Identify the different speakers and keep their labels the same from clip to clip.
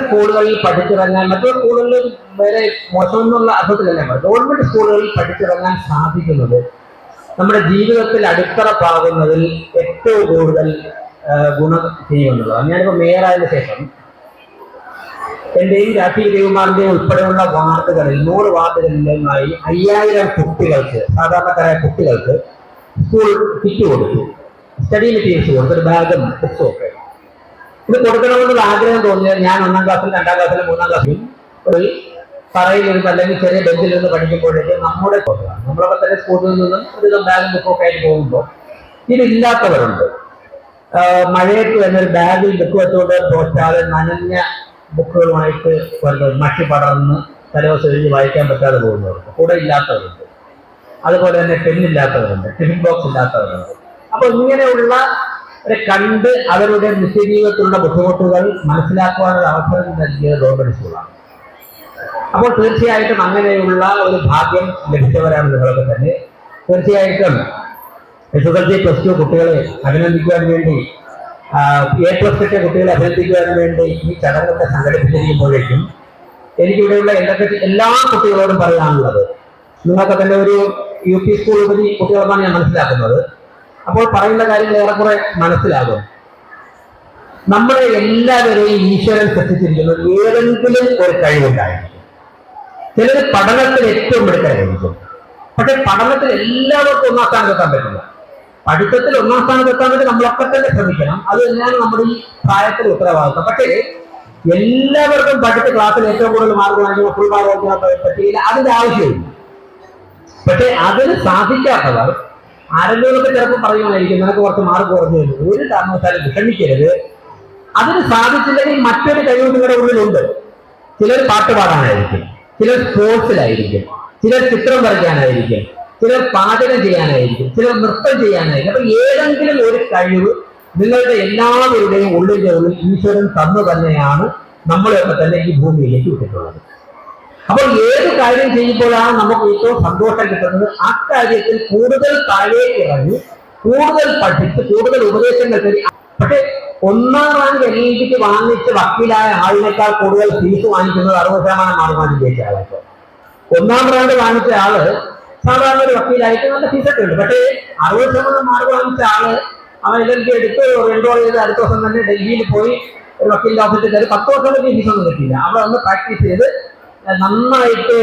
Speaker 1: സ്കൂളുകളിൽ പഠിച്ചിറങ്ങാൻ, മറ്റു സ്കൂളുകളിൽ വേറെ മോശമെന്നുള്ള അർത്ഥത്തിലല്ല, ഗവൺമെന്റ് സ്കൂളുകളിൽ പഠിച്ചിറങ്ങാൻ സാധിക്കുന്നത് നമ്മുടെ ജീവിതത്തിൽ അടിത്തറ പാകുന്നതിൽ ഏറ്റവും കൂടുതൽ ഗുണം ചെയ്യുമെന്നുള്ളതാണ്. ഞാനിപ്പോൾ മേയറായതിനു ശേഷം എന്റെയും രാഷ്ട്രീയ ദേവകുമാറിന്റെയും ഉൾപ്പെടെയുള്ള വാർഡുകളിൽ 100 വാർഡുകളിലുമായി 5000 കുട്ടികൾക്ക്, സാധാരണക്കാരായ കുട്ടികൾക്ക് സ്കൂൾ കിറ്റ് കൊടുത്തു, സ്റ്റഡി മെറ്റീരിയൽസ് കൊടുത്തു, ഒരു ബാഗും ബുക്സും ഒക്കെ. ഇത് കൊടുക്കണമെന്നുള്ള ആഗ്രഹം തോന്നിയത് ഞാൻ 1ാം ക്ലാസ്സിലും 2ാം ക്ലാസ്സിലും 3ാം ക്ലാസ്സിലും ഒരു പറയിലിരുന്ന് അല്ലെങ്കിൽ ചെറിയ ബെഞ്ചിൽ നിന്ന് പഠിക്കുമ്പോഴേക്ക് നമ്മളൊക്കെ തന്നെ സ്കൂളിൽ നിന്നും ഒരു ബാഗും ബുക്കും ഒക്കെ ആയിട്ട് പോകുമ്പോൾ ഇതില്ലാത്തവരുണ്ട്. മഴയത്ത് തന്നെ ഒരു ബാഗിൽ ബുക്ക് വെച്ചുകൊണ്ട് പോസ്റ്റാതെ നനഞ്ഞ ബുക്കുകളുമായിട്ട് മഷി പടർന്ന് തലേദിവസം എഴുതി വായിക്കാൻ പറ്റാതെ പോകുന്നവരുണ്ട്, കൂടെ ഇല്ലാത്തവരുണ്ട്. അതുപോലെ തന്നെ പെന്നില്ലാത്തവരുണ്ട്, ടിഫിൻ ബോക്സ് ഇല്ലാത്തവരുണ്ട്. അപ്പൊ ഇങ്ങനെയുള്ള കണ്ട് അവരുടെ നിത്യജീവിതത്തിലുള്ള ബുദ്ധിമുട്ടുകൾ മനസ്സിലാക്കുവാനുള്ള അവസരം നൽകിയത് ഗവൺമെന്റ് സ്കൂളാണ്. അപ്പോൾ തീർച്ചയായിട്ടും അങ്ങനെയുള്ള ഒരു ഭാഗ്യം ലഭിച്ചവരാണ് നിങ്ങളൊക്കെ തന്നെ. തീർച്ചയായിട്ടും SSLC +2 കുട്ടികളെ അഭിനന്ദിക്കുവാൻ വേണ്ടി, A+ കിട്ടിയ കുട്ടികളെ അഭിനന്ദിക്കുവാൻ വേണ്ടി ഈ ചടങ്ങുകളെ സംഘടിപ്പിച്ചിരിക്കുമ്പോഴേക്കും എനിക്കിവിടെയുള്ള എല്ലാ കുട്ടികളോടും പറയാനുള്ളത്, നിങ്ങൾക്ക് തന്നെ ഒരു UP സ്കൂൾ ഉപരി കുട്ടികളെന്നാണ് ഞാൻ മനസ്സിലാക്കുന്നത്. അപ്പോൾ പറയുന്ന കാര്യങ്ങൾ ഏറെക്കുറെ മനസ്സിലാകും. നമ്മളെ എല്ലാവരെയും ഈശ്വരൻ സൃഷ്ടിച്ചിരിക്കുന്നത് ഏതെങ്കിലും ഒരു കഴിവുണ്ടായിരിക്കും. ചിലർ പഠനത്തിൽ ഏറ്റവും മിടുക്കരായിരിക്കും, പക്ഷെ പഠനത്തിൽ എല്ലാവർക്കും 1ാം സ്ഥാനത്തെത്താൻ പറ്റില്ല. പഠിത്തത്തിൽ 1ാം സ്ഥാനത്തെത്താൻ വേണ്ടി നമ്മളൊക്കെ തന്നെ ശ്രമിക്കണം. അത് തന്നെയാണ് നമ്മുടെ ഈ പ്രായത്തിൽ ഉത്തരവാദിത്വം. പക്ഷേ എല്ലാവർക്കും പഠിച്ച ക്ലാസ്സിൽ ഏറ്റവും കൂടുതൽ മാർക്ക് വാങ്ങിക്കുന്ന ഫുൾ മാർക്ക് വാങ്ങിക്കാൻ പറ്റിയില്ല, അതിന്റെ ആവശ്യമില്ല. പക്ഷെ അതിന് സാധിക്കാത്തവർ ആരെങ്കിലുമൊക്കെ ചിലപ്പോൾ പറയുമായിരിക്കും, നിനക്ക് കുറച്ച് മാർക്ക് കുറഞ്ഞു വരും. ഒരു കാരണവശാലും വിഷമിക്കരുത്. അതിന് സാധിച്ചില്ലെങ്കിൽ മറ്റൊരു കഴിവ് നിങ്ങളുടെ ഉള്ളിലുണ്ട്. ചിലർ പാട്ട് പാടാനായിരിക്കും, ചിലർ സ്പോർട്സിലായിരിക്കും, ചിലർ ചിത്രം വരയ്ക്കാനായിരിക്കും, ചിലർ പാചകം ചെയ്യാനായിരിക്കും, ചിലർ നൃത്തം ചെയ്യാനായിരിക്കും. അപ്പൊ ഏതെങ്കിലും ഒരു കഴിവ് നിങ്ങളുടെ എല്ലാവരുടെയും ഉള്ളിന്റെ ഉള്ളിൽ ഈശ്വരൻ തന്നു തന്നെയാണ് നമ്മളെയൊക്കെ തന്നെ ഈ ഭൂമിയിലേക്ക് വിട്ടിട്ടുള്ളത്. അപ്പോൾ ഏത് കാര്യം ചെയ്യുമ്പോഴാണ് നമുക്ക് ഏറ്റവും സന്തോഷം കിട്ടുന്നത്, ആ കാര്യത്തിൽ കൂടുതൽ താഴേക്ക് ഇറങ്ങി, കൂടുതൽ പഠിച്ച്, കൂടുതൽ ഉപദേശങ്ങൾ തരി. പക്ഷെ 1ാം റാങ്ക് എഴുതിക്ക് വാങ്ങിച്ച് വക്കീലായ ആളിനേക്കാൾ കൂടുതൽ ഫീസ് വാങ്ങിക്കുന്നത് 60% മാർക്ക് വാങ്ങി ജയിച്ച ആളായിട്ട്. 1ാം റാങ്ക് വാങ്ങിച്ച ആള് സാധാരണ ഒരു വക്കീലായിട്ട് നല്ല ഫീസൊക്കെ ഉണ്ട്. പക്ഷേ 60% മാർക്ക് വാങ്ങിച്ച ആള് അവൻ LLB എടുത്ത് എൻറോൾ ചെയ്ത് അടുത്ത ദിവസം തന്നെ ഡൽഹിയിൽ പോയി ഒരു വക്കീലിന്റെ ഓഫീസിൽ കയറി 10 വർഷത്തേക്ക് ഫീസൊന്നും കിട്ടിയില്ല. അവിടെ ഒന്ന് പ്രാക്ടീസ് ചെയ്ത് നന്നായിട്ട്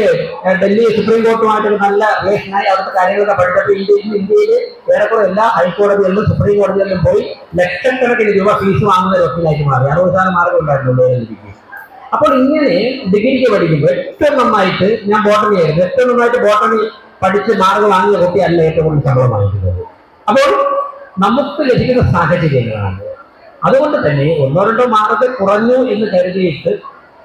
Speaker 1: ഡൽഹി സുപ്രീം കോർട്ടുമായിട്ട് നല്ല റിലേഷനായി അവിടുത്തെ കാര്യങ്ങളൊക്കെ പഠിച്ചപ്പോൾ ഇന്ത്യയിൽ ഏറെക്കുറെ എല്ലാ ഹൈക്കോടതികളിലും സുപ്രീം കോടതികളിലും പോയി ലക്ഷക്കണക്കിന് രൂപ ഫീസ് വാങ്ങുന്ന ഒരു വക്കീലായിട്ട് മാറി. 60% മാർക്ക് ഉണ്ടായിരുന്നുള്ളൂ LLBക്ക്. അപ്പോൾ ഇങ്ങനെ ഡിഗ്രിക്ക് പഠിക്കുമ്പോൾ ഏറ്റവും നന്നായിട്ട് ഞാൻ ബോട്ടണി ആയിരുന്നു, ഏറ്റവും നന്നായിട്ട് ബോട്ടണി പഠിച്ച് മാർക്ക് വാങ്ങിയ കുട്ടിയല്ല ഏറ്റവും കൂടുതൽ ശമ്പളം വാങ്ങിക്കുന്നത്. അപ്പോൾ നമുക്ക് ലഭിക്കുന്ന സാഹചര്യങ്ങളാണ്. അതുകൊണ്ട് തന്നെ 1-2 മാർക്ക് കുറഞ്ഞു എന്ന് കരുതിയിട്ട്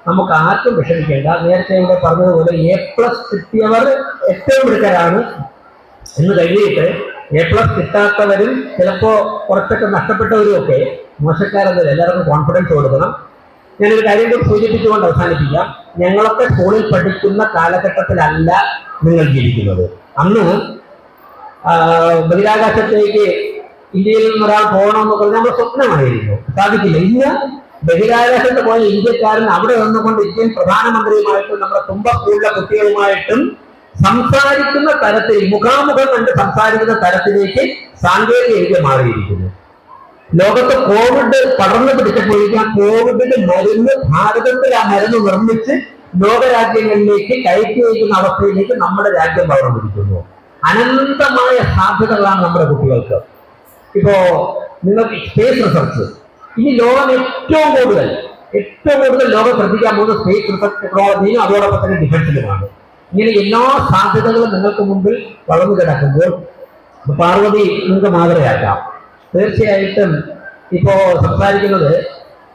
Speaker 1: നമുക്ക് ആർക്കും വിഷമിക്കേണ്ട. നേരത്തെ ഇവിടെ പറഞ്ഞതുപോലെ A+ കിട്ടിയവർ ഏറ്റവും മിടുക്കരാണ് എന്ന് കരുതിയിട്ട് A+ കിട്ടാത്തവരും ചിലപ്പോൾ കുറച്ചൊക്കെ നഷ്ടപ്പെട്ടവരും ഒക്കെ മോശക്കാരെന്നല്ല, എല്ലാവർക്കും കോൺഫിഡൻസ് കൊടുക്കണം. ഞാനൊരു കാര്യം കൂടി സൂചിപ്പിച്ചുകൊണ്ട് അവസാനിപ്പിക്കാം. ഞങ്ങളൊക്കെ സ്കൂളിൽ പഠിക്കുന്ന കാലഘട്ടത്തിലല്ല നിങ്ങൾ ജീവിക്കുന്നത്. അന്ന് ബഹിരാകാശത്തേക്ക് ഇന്ത്യയിൽ നിന്ന് ഒരാൾ പോകണമെന്ന് പറഞ്ഞാൽ നമ്മുടെ സ്വപ്നമായിരുന്നു, സാധിക്കില്ല. ഇന്ന് ബഹിരാകാശത്ത് പോയ ഇന്ത്യക്കാരൻ അവിടെ വന്നുകൊണ്ട് ഇന്ത്യൻ പ്രധാനമന്ത്രിയുമായിട്ടും നമ്മുടെ തുമ്പ സ്കൂളിലെ കുട്ടികളുമായിട്ടും സംസാരിക്കുന്ന തരത്തിൽ, മുഖാമുഖം കണ്ട് സംസാരിക്കുന്ന തരത്തിലേക്ക് സാങ്കേതിക വിദ്യ മാറിയിരിക്കുന്നു. ലോകത്ത് കോവിഡ് പടർന്നു പിടിച്ചപ്പോഴേക്കും കോവിഡിന്റെ മരുന്ന് ഭാരതത്തിൽ ആ മരുന്ന് നിർമ്മിച്ച് ലോകരാജ്യങ്ങളിലേക്ക് കയറ്റി വയ്ക്കുന്ന അവസ്ഥയിലേക്ക് നമ്മുടെ രാജ്യം വളർന്നിരിക്കുന്നു. അനന്തമായ സാധ്യതകളാണ് നമ്മുടെ കുട്ടികൾക്ക്. ഇപ്പോ നിങ്ങൾക്ക് സ്പേസ് റിസർച്ച്, ഇനി ലോകം ഏറ്റവും കൂടുതൽ ലോകം ശ്രദ്ധിക്കാൻ പോകുന്ന സ്പേസ് റിസർച്ച് ടെക്നോളജിയും അതോടൊപ്പം തന്നെ ഡിഫൻസിലുമാണ്. ഇങ്ങനെ എല്ലാ സാധ്യതകളും നിങ്ങൾക്ക് മുമ്പിൽ വളർന്നു കിടക്കുമ്പോൾ പാർവതി നിങ്ങൾക്ക് മാതൃകയാക്കാം. തീർച്ചയായിട്ടും ഇപ്പോ സംസാരിക്കുന്നത്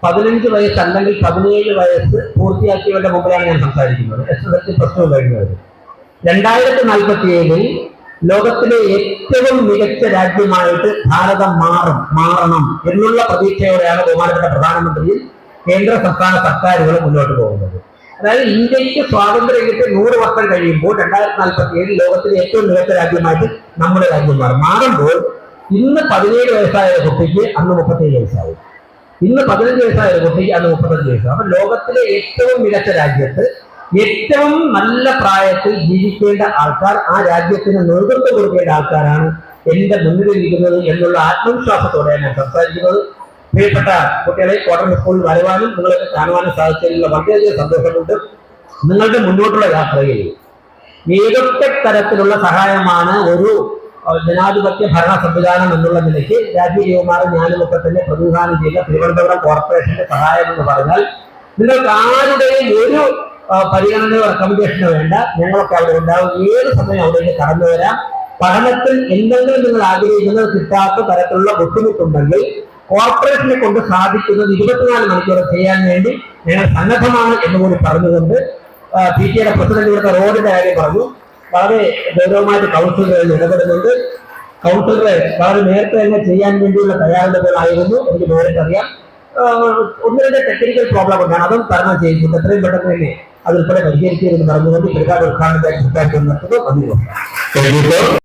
Speaker 1: 15 വയസ്സ് അല്ലെങ്കിൽ 17 വയസ്സ് പൂർത്തിയാക്കിയവരുടെ മുമ്പിലാണ് ഞാൻ സംസാരിക്കുന്നത്. SSLC +2 കഴിഞ്ഞവർ. 2047 ലോകത്തിലെ ഏറ്റവും മികച്ച രാജ്യമായിട്ട് ഭാരതം മാറണം എന്നുള്ള പ്രതീക്ഷയോടെയാണ് ബഹുമാനപ്പെട്ട പ്രധാനമന്ത്രിയും കേന്ദ്ര സംസ്ഥാന സർക്കാരുകൾ മുന്നോട്ട് പോകുന്നത്. അതായത് ഇന്ത്യക്ക് സ്വാതന്ത്ര്യം കിട്ടി 100 വർഷം കഴിയുമ്പോൾ 2047 ലോകത്തിലെ ഏറ്റവും മികച്ച രാജ്യമായിട്ട് നമ്മുടെ രാജ്യം മാറുമ്പോൾ ഇന്ന് 17 വയസ്സായ കുട്ടിക്ക് അന്ന് 37 വയസ്സാവും. ഇന്ന് 15 വയസ്സായ ഒരു കുട്ടിക്ക് അന്ന് 35 വയസ്സ്. അപ്പൊ ലോകത്തിലെ ഏറ്റവും മികച്ച രാജ്യത്ത് ഏറ്റവും നല്ല പ്രായത്തിൽ ജീവിക്കേണ്ട ആൾക്കാർ, ആ രാജ്യത്തിന് നേതൃത്വം കൊടുക്കേണ്ട ആൾക്കാരാണ് എന്റെ മുന്നിലിരിക്കുന്നത് എന്നുള്ള ആത്മവിശ്വാസത്തോടെ ഞാൻ സംസാരിക്കുന്നത്. പ്രിയപ്പെട്ട കുട്ടികളെ, കോട്ടൺ സ്കൂളിൽ വരുവാനും നിങ്ങളൊക്കെ കാണുവാനും സാധിച്ചതിലുള്ള വളരെയധികം സന്തോഷമുണ്ട്. നിങ്ങളുടെ മുന്നോട്ടുള്ള യാത്രയിൽ ഏതൊക്കെ തരത്തിലുള്ള സഹായമാണ് ഒരു ജനാധിപത്യ ഭരണ സംവിധാനം എന്നുള്ള നിലയ്ക്ക് രാജീവ് കുമാർ ഞാനുമൊക്കെ തന്നെ പ്രതിനിധാനം ചെയ്ത തിരുവനന്തപുരം കോർപ്പറേഷന്റെ സഹായം എന്ന് പറഞ്ഞാൽ നിങ്ങൾക്ക് ആരുടെയും ഒരു പരിഗണനയോ റെക്കമെൻഡേഷനോ വേണ്ട. ഞങ്ങളൊക്കെ അവിടെ ഉണ്ടാവും. ഏത് സമയം അവിടേക്ക് കടന്നു വരാം. പഠനത്തിൽ എന്തെങ്കിലും നിങ്ങൾ ആഗ്രഹിക്കുന്നത് കിട്ടാത്ത തരത്തിലുള്ള ബുദ്ധിമുട്ടുണ്ടെങ്കിൽ കോർപ്പറേഷനെ കൊണ്ട് സാധിക്കുന്നത് 24 മണിക്കൂർ ചെയ്യാൻ വേണ്ടി ഞങ്ങൾ സന്നദ്ധമാണ് എന്നുകൂടി പറഞ്ഞുകൊണ്ട് PTA പ്രസിഡന്റ് ഇവിടുത്തെ റോഡിന്റെ കാര്യം പറഞ്ഞു. വളരെ ഗൗരവമായിട്ട് കൗൺസിലറുകൾ ഇടപെടുന്നുണ്ട്. കൗൺസിലറെ വളരെ നേരത്തെ തന്നെ ചെയ്യാൻ വേണ്ടിയുള്ള തയ്യാറെടുപ്പുകളായിരുന്നു. എനിക്ക് നേരിട്ട് അറിയാം. 1-2 ടെക്നിക്കൽ പ്രോബ്ലം ഉണ്ടാണ്, അതും തരണം ചെയ്യുന്നുണ്ട്. എത്രയും പെട്ടെന്ന് തന്നെ അതുൾപ്പെടെ പരിഹരിക്കുമെന്ന് പറഞ്ഞുകൊണ്ട് പരിപാടി ഉദ്ഘാടനത്തെ നിർത്തുന്നു. നന്ദി.